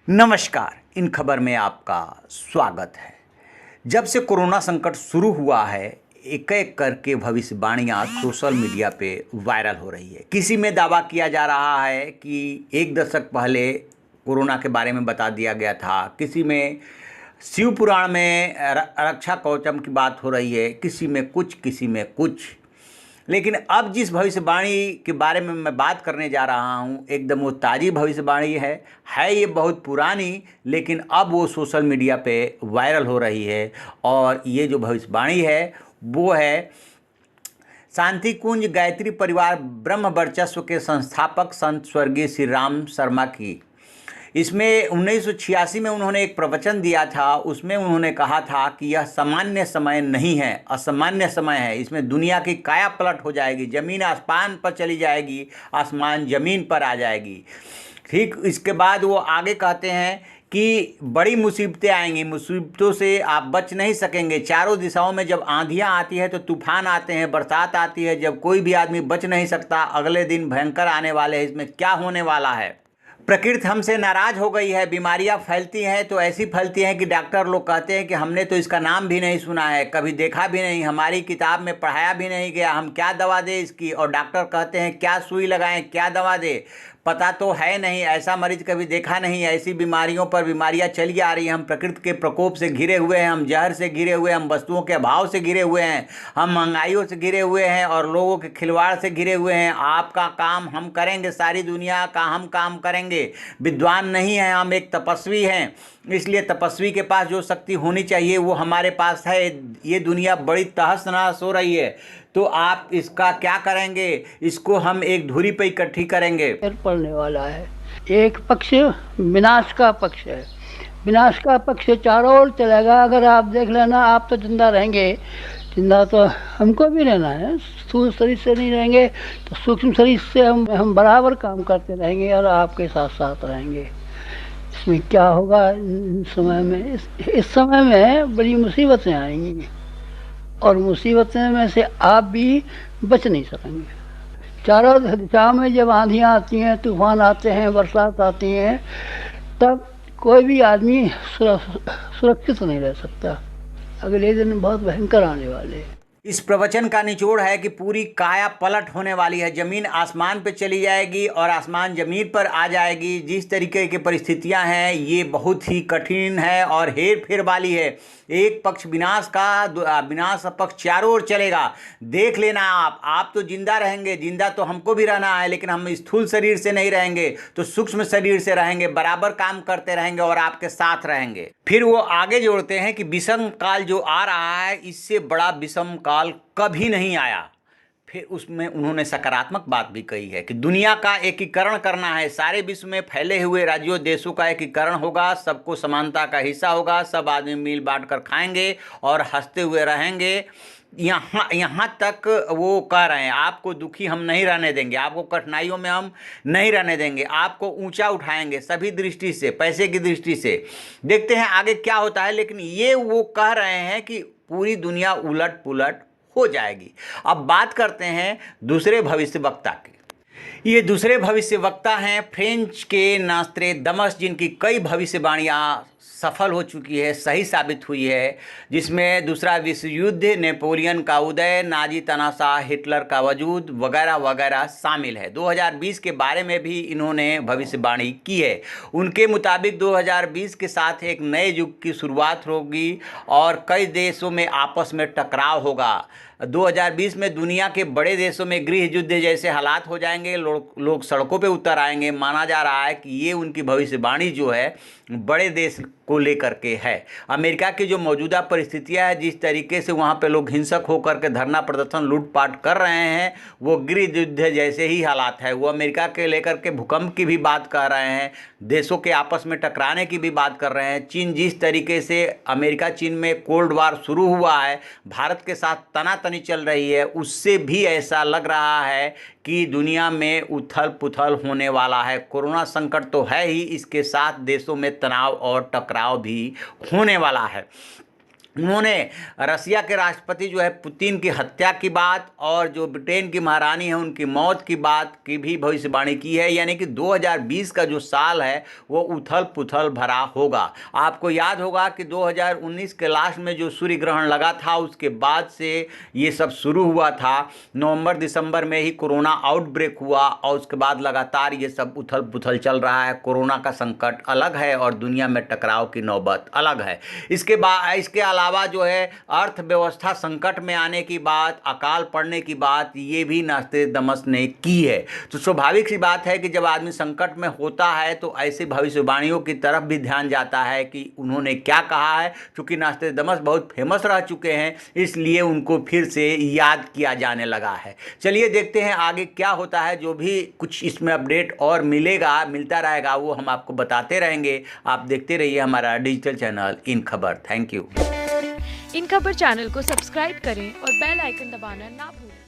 नमस्कार। इन खबर में आपका स्वागत है। जब से कोरोना संकट शुरू हुआ है, एक एक करके भविष्यवाणियां सोशल मीडिया पे वायरल हो रही है। किसी में दावा किया जा रहा है कि एक दशक पहले कोरोना के बारे में बता दिया गया था, किसी में शिव पुराण में रक्षा कवचम की बात हो रही है, किसी में कुछ, किसी में कुछ। लेकिन अब जिस भविष्यवाणी के बारे में मैं बात करने जा रहा हूँ, एकदम वो ताज़ी भविष्यवाणी है ये बहुत पुरानी, लेकिन अब वो सोशल मीडिया पे वायरल हो रही है। और ये जो भविष्यवाणी है वो है शांति कुंज गायत्री परिवार ब्रह्म वर्चस्व के संस्थापक संत स्वर्गीय श्री राम शर्मा की। इसमें 1986 में उन्होंने एक प्रवचन दिया था। उसमें उन्होंने कहा था कि यह सामान्य समय नहीं है, असामान्य समय है। इसमें दुनिया की काया पलट हो जाएगी, ज़मीन आसमान पर चली जाएगी, आसमान ज़मीन पर आ जाएगी। ठीक इसके बाद वो आगे कहते हैं कि बड़ी मुसीबतें आएंगी, मुसीबतों से आप बच नहीं सकेंगे। चारों दिशाओं में जब आंधियां आती है तो तूफान आते हैं, बरसात आती है, जब कोई भी आदमी बच नहीं सकता। अगले दिन भयंकर आने वाले हैं। इसमें क्या होने वाला है? प्रकृति हमसे नाराज हो गई है, बीमारियां फैलती हैं तो ऐसी फैलती हैं कि डॉक्टर लोग कहते हैं कि हमने तो इसका नाम भी नहीं सुना है, कभी देखा भी नहीं, हमारी किताब में पढ़ाया भी नहीं गया, हम क्या दवा दें इसकी। और डॉक्टर कहते हैं क्या सुई लगाएं, क्या दवा दें, पता तो है नहीं, ऐसा मरीज कभी देखा नहीं। ऐसी बीमारियों पर बीमारियां चली आ रही हैं। हम प्रकृति के प्रकोप से घिरे हुए हैं, हम जहर से घिरे हुए हैं, हम वस्तुओं के अभाव से घिरे हुए हैं, हम महंगाइयों से घिरे हुए हैं और लोगों के खिलवाड़ से घिरे हुए हैं। आपका काम हम करेंगे, सारी दुनिया का हम काम करेंगे। विद्वान नहीं हैं हम, एक तपस्वी हैं। इसलिए तपस्वी के पास जो शक्ति होनी चाहिए वो हमारे पास है। ये दुनिया बड़ी तहस नहस हो रही है, तो आप इसका क्या करेंगे? इसको हम एक धुरी पे इकट्ठी करेंगे। पड़ने वाला है। एक पक्ष विनाश का पक्ष है, विनाश का पक्ष चारों ओर चलेगा। अगर आप देख लेना, आप तो जिंदा रहेंगे, जिंदा तो हमको भी रहना है। स्थूल शरीर से नहीं रहेंगे तो सूक्ष्म शरीर से हम बराबर काम करते रहेंगे और आपके साथ साथ रहेंगे। इसमें क्या होगा समय में, इस समय में बड़ी मुसीबतें आएंगी और मुसीबतें में से आप भी बच नहीं सकेंगे। चारों दिशाओं में जब आंधियाँ आती हैं, तूफान आते हैं, बरसात आती हैं, तब कोई भी आदमी सुरक्षित नहीं रह सकता। अगले दिन बहुत भयंकर आने वाले हैं। इस प्रवचन का निचोड़ है कि पूरी काया पलट होने वाली है। ज़मीन आसमान पे चली जाएगी और आसमान ज़मीन पर आ जाएगी। जिस तरीके की परिस्थितियां हैं ये बहुत ही कठिन है और हेर फेर वाली है। एक पक्ष विनाश का, विनाश पक्ष चारों ओर चलेगा। देख लेना आप तो जिंदा रहेंगे, जिंदा तो हमको भी रहना है, लेकिन हम स्थूल शरीर से नहीं रहेंगे तो सूक्ष्म शरीर से रहेंगे, बराबर काम करते रहेंगे और आपके साथ रहेंगे। फिर वो आगे जोड़ते हैं कि विषम काल जो आ रहा है, इससे बड़ा विषम काल कभी नहीं आया। फिर उसमें उन्होंने सकारात्मक बात भी कही है कि दुनिया का एकीकरण करना है। सारे विश्व में फैले हुए राज्यों देशों का एकीकरण होगा, सबको समानता का हिस्सा होगा, सब आदमी मिल बांट कर खाएंगे और हंसते हुए रहेंगे। यहाँ तक वो कह रहे हैं आपको दुखी हम नहीं रहने देंगे, आपको कठिनाइयों में हम नहीं रहने देंगे, आपको ऊंचा उठाएंगे सभी दृष्टि से, पैसे की दृष्टि से। देखते हैं आगे क्या होता है। लेकिन ये वो कह रहे हैं कि पूरी दुनिया उलट पुलट हो जाएगी। अब बात करते हैं दूसरे भविष्यवक्ता की। ये दूसरे भविष्यवक्ता हैं फ्रेंच के नास्त्रेदमस, जिनकी कई भविष्यवाणियां सफल हो चुकी है, सही साबित हुई है। जिसमें दूसरा विश्व युद्ध, नेपोलियन का उदय, नाजी तनाशाह, हिटलर का वजूद वगैरह वगैरह शामिल है। 2020 के बारे में भी इन्होंने भविष्यवाणी की है। उनके मुताबिक 2020 के साथ एक नए युग की शुरुआत होगी और कई देशों में आपस में टकराव होगा। 2020 में दुनिया के बड़े देशों में गृह युद्ध जैसे हालात हो जाएंगे, लोग सड़कों पे उतर आएंगे। माना जा रहा है कि ये उनकी भविष्यवाणी जो है बड़े देश को लेकर के है। अमेरिका की जो मौजूदा परिस्थितियां है, जिस तरीके से वहाँ पे लोग हिंसक होकर के धरना प्रदर्शन लूटपाट कर रहे हैं, वो गृह युद्ध जैसे ही हालात है। वो अमेरिका के लेकर के भूकंप की भी बात कर रहे हैं, देशों के आपस में टकराने की भी बात कर रहे हैं। चीन जिस तरीके से, अमेरिका चीन में कोल्ड वार शुरू हुआ है, भारत के साथ तनातनी चल रही है, उससे भी ऐसा लग रहा है कि दुनिया में उथल पुथल होने वाला है। कोरोना संकट तो है ही, इसके साथ देशों में तनाव और टकराव भी होने वाला है। उन्होंने रसिया के राष्ट्रपति जो है पुतिन की हत्या की बात और जो ब्रिटेन की महारानी है उनकी मौत की बात की भी भविष्यवाणी की है। यानी कि 2020 का जो साल है वो उथल पुथल भरा होगा। आपको याद होगा कि 2019 के लास्ट में जो सूर्य ग्रहण लगा था उसके बाद से ये सब शुरू हुआ था। नवंबर दिसंबर में ही कोरोना आउटब्रेक हुआ और उसके बाद लगातार ये सब उथल पुथल चल रहा है। कोरोना का संकट अलग है और दुनिया में टकराव की नौबत अलग है। इसके अलावा जो है अर्थव्यवस्था संकट में आने की बात, अकाल पड़ने की बात, ये भी नास्ट्रेडमस ने की है। तो स्वाभाविक सी बात है कि जब आदमी संकट में होता है तो ऐसी भविष्यवाणियों की तरफ भी ध्यान जाता है कि उन्होंने क्या कहा है। क्योंकि नास्ट्रेडमस बहुत फेमस रह चुके हैं इसलिए उनको फिर से याद किया जाने लगा है। चलिए देखते हैं आगे क्या होता है। जो भी कुछ इसमें अपडेट और मिलता रहेगा वो हम आपको बताते रहेंगे। आप देखते रहिए हमारा डिजिटल चैनल इन खबर। Thank you. इन खबर चैनल को सब्सक्राइब करें और बेल आइकन दबाना ना भूलें।